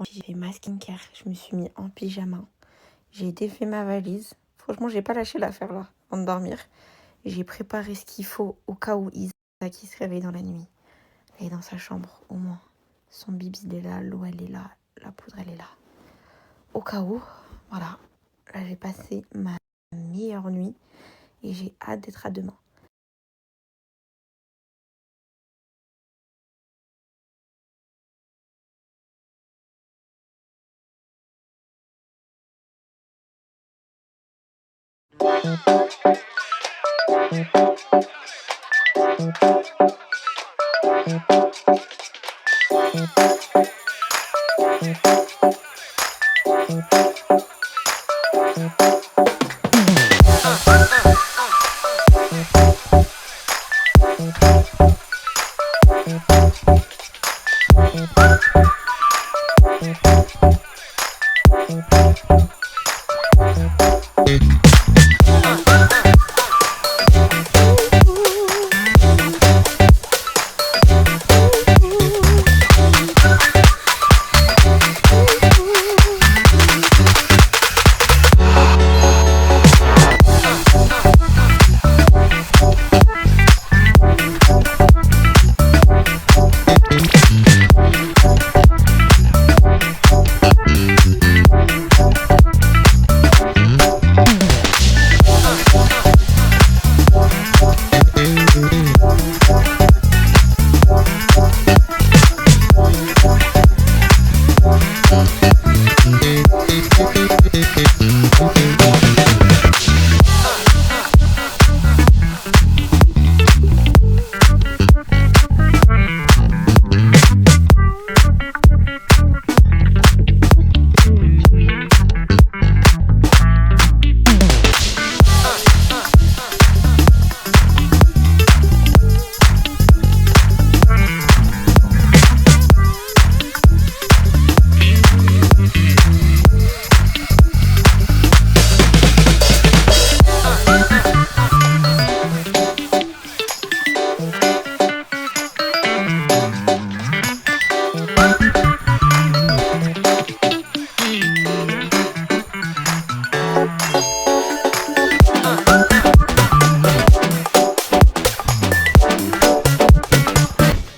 J'ai fait ma skincare, je me suis mis en pyjama. J'ai défait ma valise. Franchement, j'ai pas lâché l'affaire là, avant de dormir. J'ai préparé ce qu'il faut au cas où Isa qui se réveille dans la nuit. Elle est dans sa chambre, au moins. Son bibi, il est là, l'eau, elle est là, la poudre, elle est là. Au cas où, voilà. Là, j'ai passé ma meilleure nuit et j'ai hâte d'être à demain.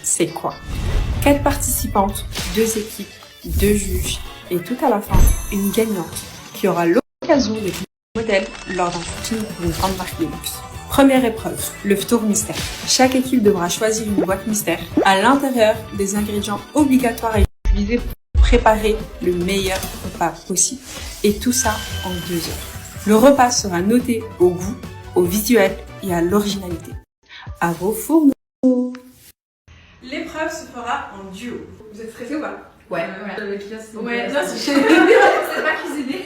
C'est quoi? 4 participantes, 2 équipes, 2 juges et tout à la fin, une gagnante qui aura l'occasion d'être modèle lors d'un shooting pour une grande marque de luxe. Première épreuve, le tour mystère. Chaque équipe devra choisir une boîte mystère à l'intérieur des ingrédients obligatoires et utilisés pour préparer le meilleur repas possible. Et tout ça en 2 heures. Le repas sera noté au goût, au visuel et à l'originalité. À vos fourneaux. L'épreuve se fera en duo. Vous êtes stressés ou pas? Ouais. Ouais, non, c'est pas cuisiner.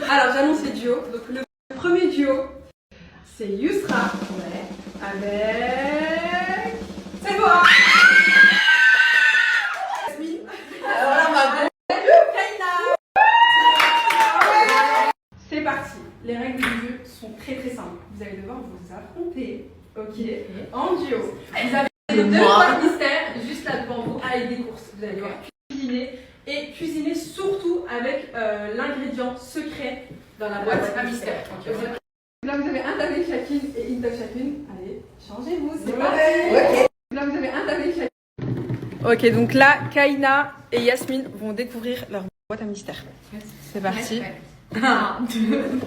Alors, j'annonce les duos. Donc, le premier duo, c'est Yousra. Ouais. Avec. C'est moi. Yasmine. Voilà ma Kaina. C'est parti. Les règles du jeu sont très très simples. Vous allez devoir vous affronter. Ok. En duo. Vous avez les 2 boîtes mystères juste là devant vous avec des courses. Vous allez devoir cuisiner et cuisiner surtout avec l'ingrédient secret dans la boîte à mystère. Okay. Là vous avez un tablé chacune et une table chacune. Allez, changez-vous, c'est parti. Okay. Là vous avez un tablé chacune. Ok, donc là Kaina et Yasmine vont découvrir leur boîte à mystère. C'est parti. 1, 2.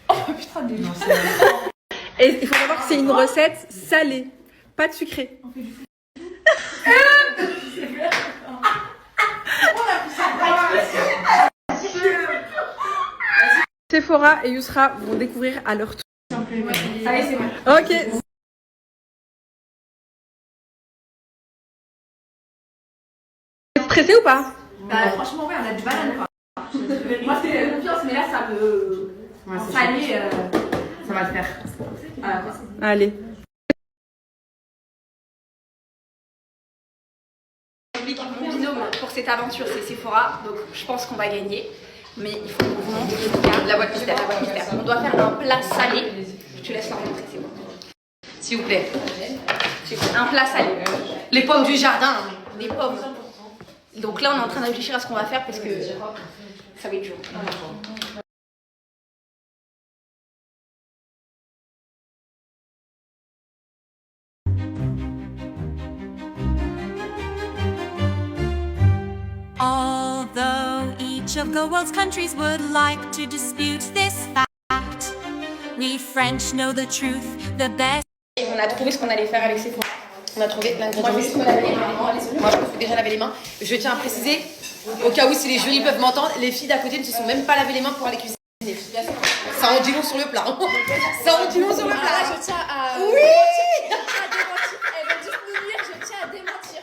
Oh putain de non, et il faut savoir que c'est une recette salée, pas de sucré. On fait du Sephora et Yousra vont découvrir à leur tour. Allez, c'est bon. Ok. Vous êtes stressé ou pas? Franchement, ouais, on a du mal à nous. Moi, c'est confiance, mais là, ça me. Salé, ça va le faire. Allez. Mon binôme pour cette aventure, c'est Sephora, donc je pense qu'on va gagner. Mais il faut qu'on vous montre la boîte mystère. On doit faire un plat salé. Je te laisse leur montrer, c'est bon. S'il vous plaît. Un plat salé. Les pommes du jardin. Les pommes. Donc là, on est en train de réfléchir à ce qu'on va faire parce que ça va être dur. Although each of the world's countries would like to dispute this fact, we French know the truth the best. Et on a trouvé ce qu'on allait faire avec Sephora. On a trouvé l'ingrédient. Moi, je peux déjà laver les mains. Je tiens à préciser, au cas où si les jurys peuvent m'entendre, les filles d'à côté ne se sont même pas lavé les mains pour aller cuisiner. Ça en dit long sur le plat. Ça en dit long sur le plat. Je tiens à... Oui. Elle va juste nous dire, je tiens à démentir.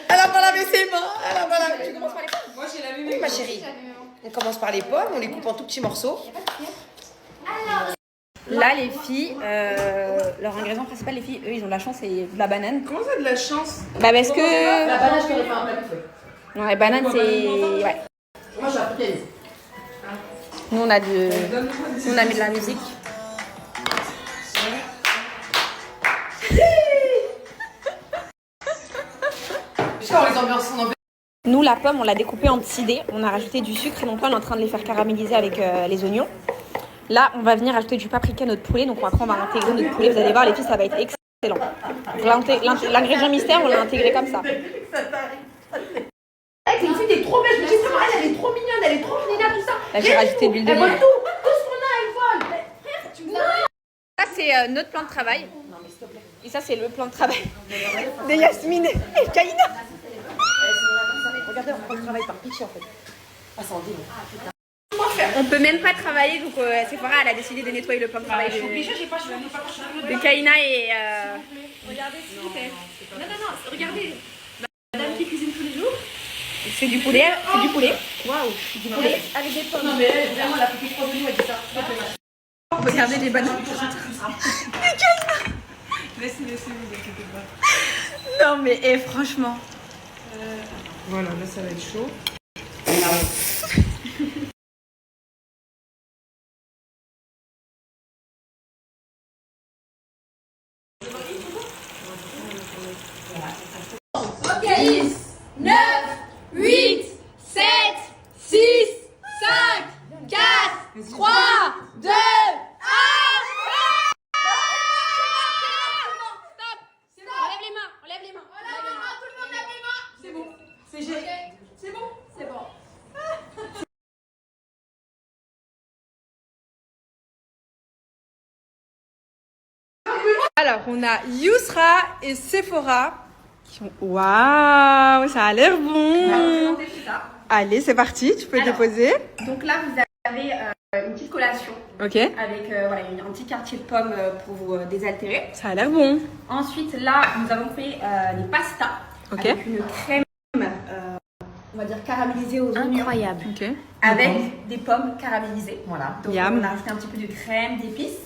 Elle a pas lavé ses mains. Elle a pas lavé. Tu commences par les pommes? Moi j'ai lavé Oui, ma chérie. On commence par les pommes, on les coupe en tout petits morceaux. Là, les filles, leur ingrédient principal, les filles, eux, ils ont de la chance, c'est de la banane. Comment ça de la chance? Bah, parce que. La banane, je t'aurais fait un plat de feu. Non, les bananes, c'est. Ouais. Moi, j'ai appris qu'elle. Nous, on a de. Nous, on a mis de la musique. Je sais les ambiances sont Nous, la pomme, on l'a découpée en petits dés. On a rajouté du sucre et donc là, on est en train de les faire caraméliser avec les oignons. Là, on va venir ajouter du paprika à notre poulet. Donc après, on va intégrer notre poulet. Vous allez voir, les filles, ça va être excellent. L'ingrédient mystère, on l'a intégré comme ça. C'est une fille, elle est trop belle. Je me dis, elle est trop mignonne, elle est trop fina, tout ça. Là, j'ai rajouté de l'huile Elle d'olive. vole tout. Tout ce qu'on a, elle vole. Ça, c'est notre plan de travail. Et ça, c'est le plan de travail de Yasmine et Kaïna. Regardez, on travaille par pitié en fait. Ah, ça en dit. On peut même pas travailler, donc Sephora, elle a décidé de nettoyer le plan de travail de Kaïna et... Regardez s'il vous plaît. Non, regardez. Madame qui cuisine tous les jours. C'est du poulet, c'est du poulet. Waouh. Du poulet. Avec des pommes. Non mais elle, vraiment, la petite proche de nous, elle dit ça. Regardez les bananes. Laissez, vous inquiétez pas. Non mais franchement. Voilà, là ça va être chaud. Ok, 10, 9, 8, 7, 6, 5, 4, 3, 2, 1. Alors, on a Yousra et Sephora qui ont... Waouh, ça a l'air bon. Allez, c'est parti, tu peux déposer. Donc là, vous avez une petite collation Ok, avec voilà, un petit quartier de pommes pour vous désaltérer. ça a l'air bon. Ensuite, là, nous avons fait des pastas Ok. avec une crème, on va dire caramélisée aux oignons. Incroyable. Ok. Avec des pommes caramélisées. Voilà. Donc, Yum. on a rajouté un petit peu de crème, d'épices.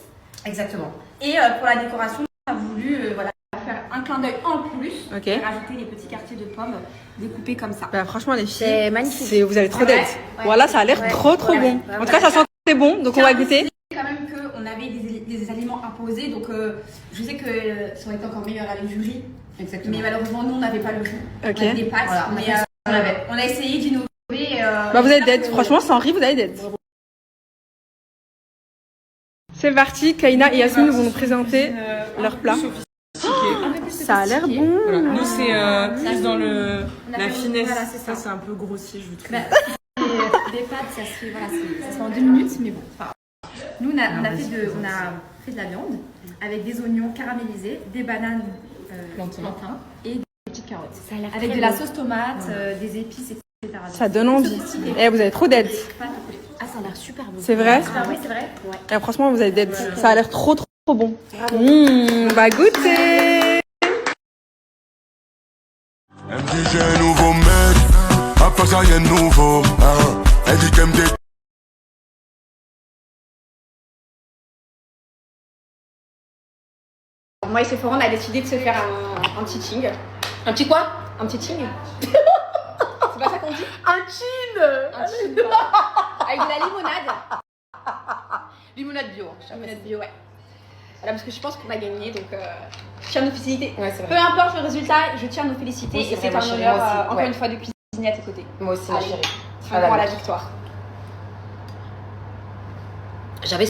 Exactement. Et pour la décoration, on a voulu voilà, faire un clin d'œil en plus Ok. et rajouter les petits quartiers de pommes découpés comme ça. Bah, franchement, les filles, C'est magnifique. vous avez trop Ouais, d'aide. ouais. Voilà, ça a l'air Ouais. trop Ouais, bon. ouais. En tout cas, ça sentait bon, donc on va goûter. Quand même qu'on avait des aliments imposés, donc je sais que ça aurait été encore meilleur avec du riz. Exactement. Mais malheureusement, nous, on n'avait pas le riz. Ok. On avait des pâtes. Voilà, mais, on a essayé d'innover. Bah, vous avez d'aide. Franchement, sans riz, vous avez d'aide. C'est parti, Kaïna et Yasmine vont nous présenter leur plat. Ça a l'air bon. Voilà. Nous, c'est plus dans On a la fait- finesse. voilà, c'est ça. Ça, c'est un peu grossier, je trouve. Des pâtes, ça se fait, voilà, ça se fait en 2 minutes, mais bon. Enfin, nous, on a fait de la viande avec des oignons caramélisés, des bananes plantains et des petites carottes. Avec de la sauce tomate, des épices, etc. Ça donne envie. Eh, vous avez trop d'aide. Ah, ça a l'air super bon. C'est vrai? Oui, c'est vrai. Eh, franchement, vous avez d'aide. Ça a l'air trop bon. On va goûter. Elle me dit j'ai un nouveau mec, à part ça rien de nouveau, hein. Elle dit qu'elle me dé... Moi et Sephora, on a décidé de se faire un petit ching. Un petit quoi? Un petit ching. C'est pas ça qu'on dit? Un chin. Un ching. Avec de la limonade. Limonade bio. Limonade bio, ouais. Voilà, parce que je pense qu'on a gagné, donc je tiens à nous féliciter. Ouais, c'est Peu vrai. importe le résultat, je tiens à nous féliciter Oui, c'est et c'est vrai, un ma chérie, honneur, moi aussi, encore ouais. une fois, de cuisiner à tes côtés. Moi aussi, ma Allez. chérie. Un point à la victoire. J'avais.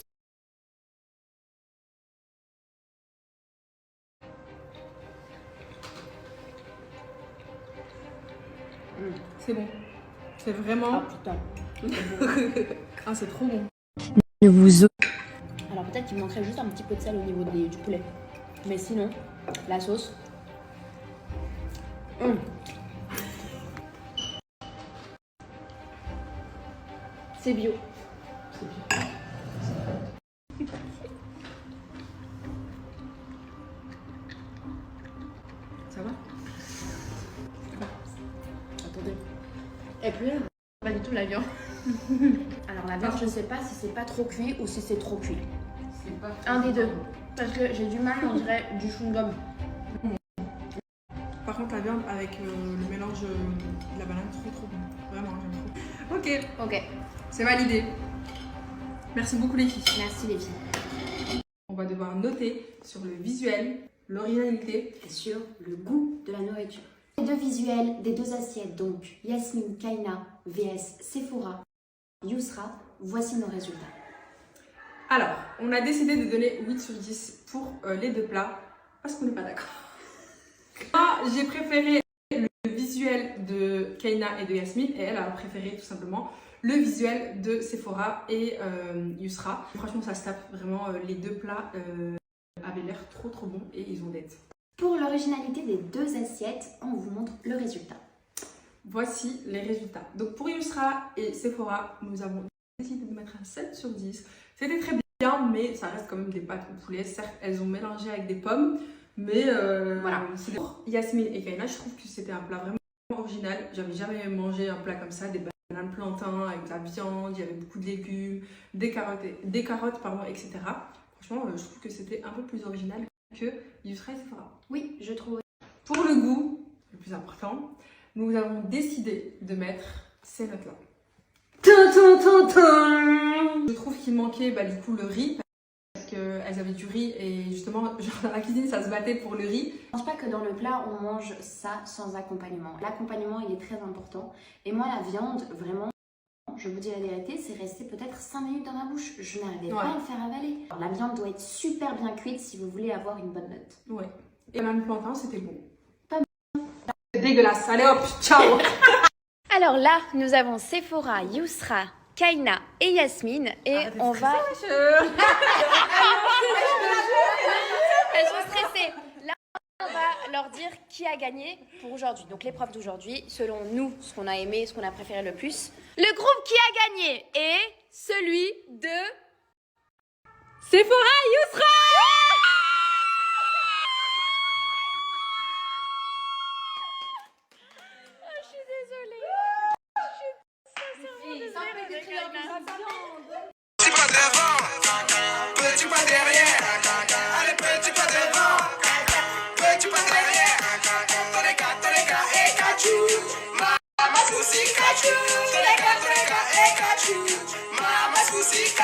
C'est bon. C'est vraiment. putain. Ah, c'est trop bon. Alors peut-être qu'il manquerait juste un petit peu de sel au niveau du poulet. Mais sinon, la sauce. C'est bio. Ça va? Attendez. Et puis pas du tout la viande. Alors la viande, je sais pas si c'est pas trop cuit ou si c'est trop cuit. Un des deux. Parce que j'ai du mal, on dirait du chewing-gum. Par contre, la viande avec le mélange de la banane, trop bon. Vraiment, j'aime trop. Ok, Ok, c'est validé. Merci beaucoup les filles. merci les filles. On va devoir noter sur le visuel, l'originalité. Et sur le goût de la nourriture. Les deux visuels des deux assiettes, donc Yasmine Kaina vs Sephora Yousra, voici nos résultats. Alors, on a décidé de donner 8 sur 10 pour les deux plats parce qu'on n'est pas d'accord. Moi, j'ai préféré le visuel de Kaina et de Yasmine et elle a préféré tout simplement le visuel de Sephora et Yousra. Franchement, ça se tape vraiment. Les deux plats avaient l'air trop bons et ils ont d'être. Pour l'originalité des deux assiettes, on vous montre le résultat. Voici les résultats. Donc pour Yousra et Sephora, nous avons décidé de mettre un 7 sur 10. C'était très bien, mais ça reste quand même des pâtes au poulet. Certes, elles ont mélangé avec des pommes, mais voilà. Pour Yasmine et Kaina, je trouve que c'était un plat vraiment original. J'avais jamais mangé un plat comme ça, des bananes plantains avec de la viande, il y avait beaucoup de légumes, des carottes, etc. Franchement, je trouve que c'était un peu plus original que Yousra et Sephora. Oui, je trouve. Pour le goût, le plus important, nous avons décidé de mettre ces notes-là. Je trouve qu'il manquait du coup le riz, parce qu'elles avaient du riz et justement, genre dans la cuisine, ça se battait pour le riz. Je pense pas que dans le plat, on mange ça sans accompagnement. L'accompagnement, il est très important. Et moi, la viande, vraiment, je vous dis la vérité, c'est resté peut-être 5 minutes dans ma bouche. Je n'arrivais pas à le faire avaler. Alors, la viande doit être super bien cuite si vous voulez avoir une bonne note. Ouais. Et même plantain, c'était bon. Pas C'est dégueulasse. Allez hop, ciao. Alors là, nous avons Sephora, Yousra, Kaina et Yasmine et on va... Elles sont stressées. Là, on va leur dire qui a gagné pour aujourd'hui. Donc l'épreuve d'aujourd'hui, selon nous, ce qu'on a aimé, ce qu'on a préféré le plus. Le groupe qui a gagné est celui de... Sephora Yousra. Je suis désolée. Petit pas devant, petit pas derrière. Allez, petit pas devant, petit pas derrière. Tolega, et cachou. Mama pussy cachou. Tolega, et cachou. Mama pussy cachou.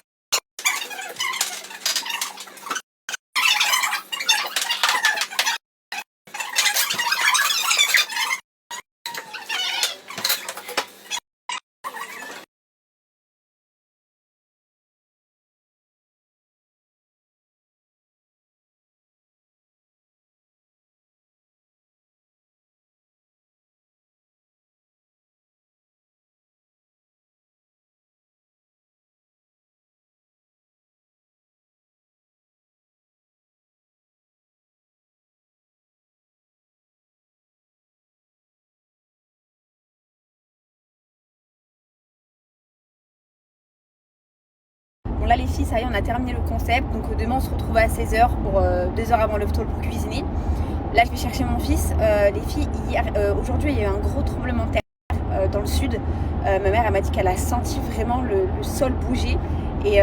Bon là les filles, ça y est, on a terminé le concept. Donc demain on se retrouve à 16h pour 2 heures avant le talk pour cuisiner. Là je vais chercher mon fils. Les filles, aujourd'hui il y a eu un gros tremblement de terre dans le sud. Ma mère elle m'a dit qu'elle a senti vraiment le sol bouger. Et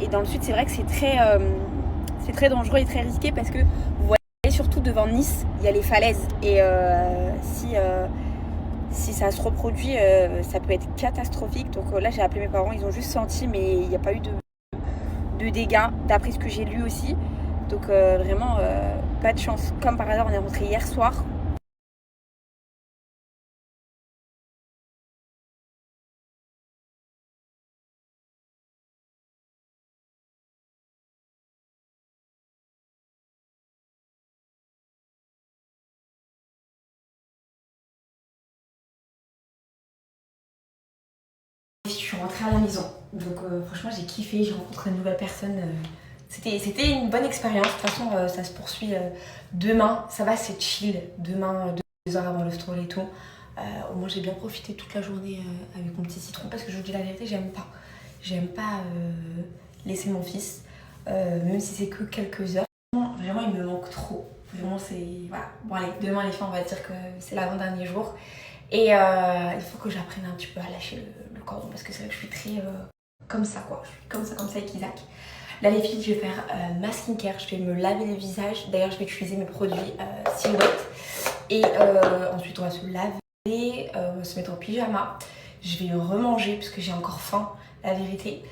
dans le sud c'est vrai que c'est très dangereux et très risqué parce que vous voyez surtout devant Nice, il y a les falaises. Et si ça se reproduit, ça peut être catastrophique. Donc là, j'ai appelé mes parents, ils ont juste senti, mais il n'y a pas eu de dégâts, d'après ce que j'ai lu aussi. Donc vraiment, pas de chance. Comme par hasard, on est rentré hier soir. Je suis rentrée à la maison, donc franchement j'ai kiffé, j'ai rencontré de nouvelles personnes. C'était une bonne expérience. De toute façon, ça se poursuit demain. Ça va, c'est chill. Demain, 2 heures avant le stroll et tout. Au moins, j'ai bien profité toute la journée avec mon petit citron parce que je vous dis la vérité, j'aime pas. J'aime pas laisser mon fils, même si c'est que quelques heures. Vraiment, il me manque trop. Vraiment, c'est. Voilà. Bon, allez, demain, les filles, on va dire que c'est l'avant-dernier jour. Et il faut que j'apprenne un petit peu à lâcher le cordon parce que c'est vrai que je suis très comme ça, quoi. Je suis comme ça avec Isaac. Là les filles, je vais faire ma skincare, je vais me laver le visage. D'ailleurs je vais utiliser mes produits Silhouette. Et ensuite on va se laver, on va se mettre en pyjama. Je vais remanger parce que j'ai encore faim, la vérité.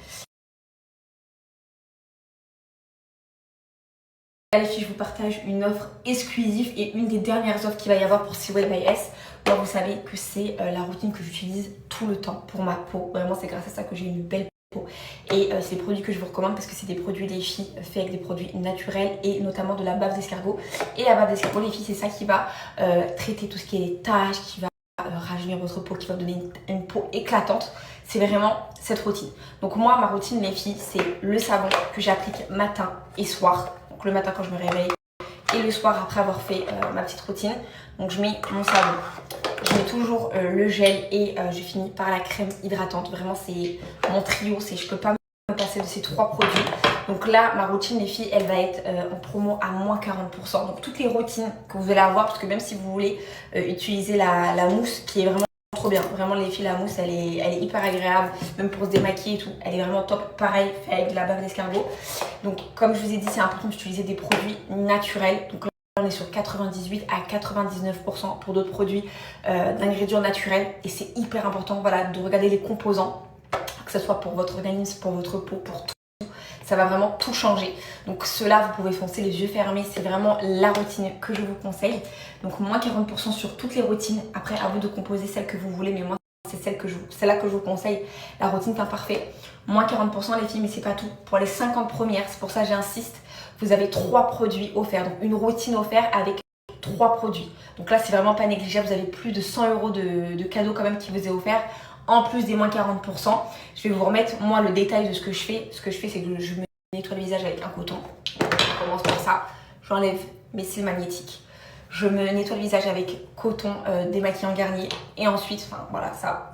Là les filles, je vous partage une offre exclusive et une des dernières offres qu'il va y avoir pour Silhouette by S. Moi vous savez que c'est la routine que j'utilise tout le temps pour ma peau. Vraiment c'est grâce à ça que j'ai une belle peau. Et c'est des produits que je vous recommande parce que c'est des produits les filles faits avec des produits naturels et notamment de la bave d'escargot. Et la bave d'escargot les filles, c'est ça qui va traiter tout ce qui est les taches, qui va rajeunir votre peau, qui va donner une peau éclatante. C'est vraiment cette routine. Donc moi ma routine les filles, c'est le savon que j'applique matin et soir. Donc le matin quand je me réveille et le soir après avoir fait ma petite routine. Donc je mets mon savon, je mets toujours le gel et je finis par la crème hydratante. Vraiment c'est mon trio, je peux pas me passer de ces 3 produits. Donc là ma routine les filles, elle va être en promo à moins 40%. Donc toutes les routines que vous allez avoir, parce que même si vous voulez utiliser la mousse qui est vraiment trop bien. Vraiment les filles, la mousse elle est hyper agréable, même pour se démaquiller et tout. Elle est vraiment top, pareil fait avec de la bave d'escargot. Donc comme je vous ai dit, c'est important d'utiliser des produits naturels. Donc on est sur 98 à 99% pour d'autres produits d'ingrédients naturels. Et c'est hyper important voilà, de regarder les composants, que ce soit pour votre organisme, pour votre peau, pour tout. Ça va vraiment tout changer. Donc cela, vous pouvez foncer les yeux fermés. C'est vraiment la routine que je vous conseille. Donc moins 40% sur toutes les routines. Après, à vous de composer celle que vous voulez. Mais moi, c'est celle-là que je vous conseille. La routine teint parfait. Moins 40% les filles, mais c'est pas tout. Pour les 50 premières, c'est pour ça que j'insiste. Vous avez 3 produits offerts. Donc une routine offerte avec 3 produits. Donc là, c'est vraiment pas négligeable. Vous avez plus de 100 € de cadeaux quand même qui vous est offert. En plus des moins 40%, je vais vous remettre moi le détail de ce que je fais. Ce que je fais, c'est que je me nettoie le visage avec un coton. On commence par ça. J'enlève mes cils magnétiques. Je me nettoie le visage avec coton démaquillant Garnier. Et ensuite, enfin voilà ça.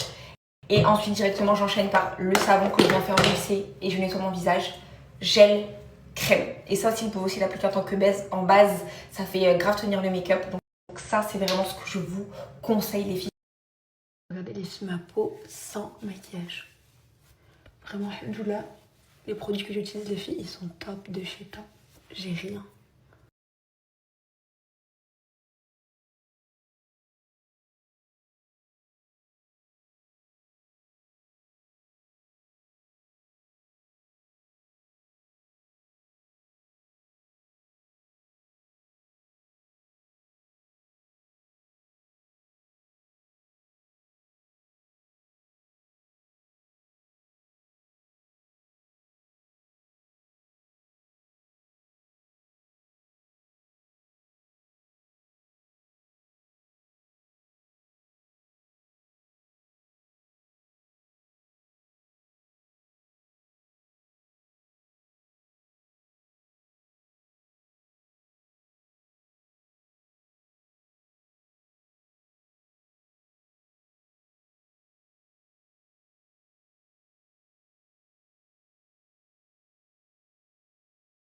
Et ensuite directement j'enchaîne par le savon que je viens faire glisser et je nettoie mon visage. Gel, crème. Et ça aussi vous pouvez aussi l'appliquer en tant que base. En base, ça fait grave tenir le make-up. Donc ça c'est vraiment ce que je vous conseille les filles. Regardez les filles, ma peau sans maquillage. Vraiment, alhamdoulilah, les produits que j'utilise les filles, ils sont top de chez top. J'ai rien.